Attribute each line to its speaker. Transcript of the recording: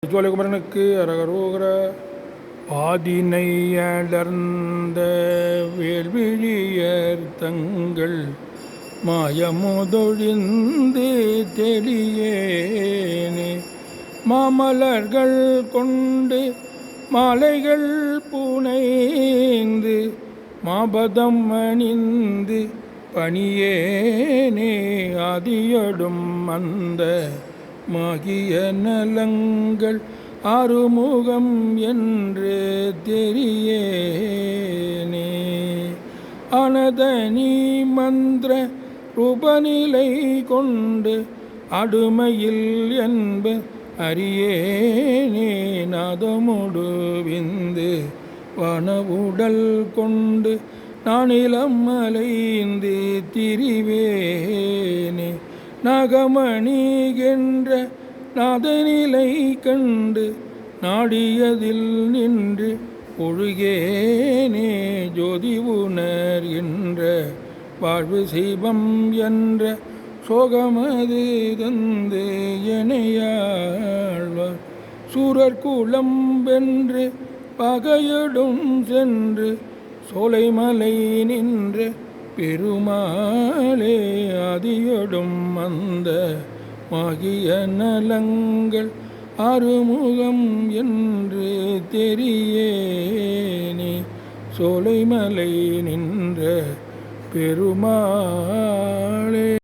Speaker 1: ஜோலிகுமரனுக்கு அரகரோகர ஆதினை அடர்ந்த வேள்விழியர் தங்கள் மாயமுதொழிந்து தெளியேனே மாமலர்கள் கொண்டு மாலைகள் புனைந்து மாபதம் அணிந்து பணியேனே ஆதியடும் அந்த மாகிய நலங்கள் ஆறுமுகம் என்று தெரியேனே அனதனி மந்திர ரூபநிலை கொண்டு அடுமையில் என்ப அறியேனே நாதமுடு விந்து வனவுடல் கொண்டு நானிலம் அலைந்து திரிவேனே நகமணிகின்ற நாதநிலை கண்டு நாடியதில் நின்று ஒழுகேனே ஜோதி உணர்கின்ற வாழ்வு சிவம் என்ற சோகமது தந்து எனையாழ்வார் சூரர் குலம் வென்று பகையடும் சென்று சோலைமலை நின்ற பெருமாளே ஆதியொடும் அந்த மாகிய நலங்கள் ஆறுமுகம் என்று தெரியேனே சோலைமலை நின்ற பெருமாளே.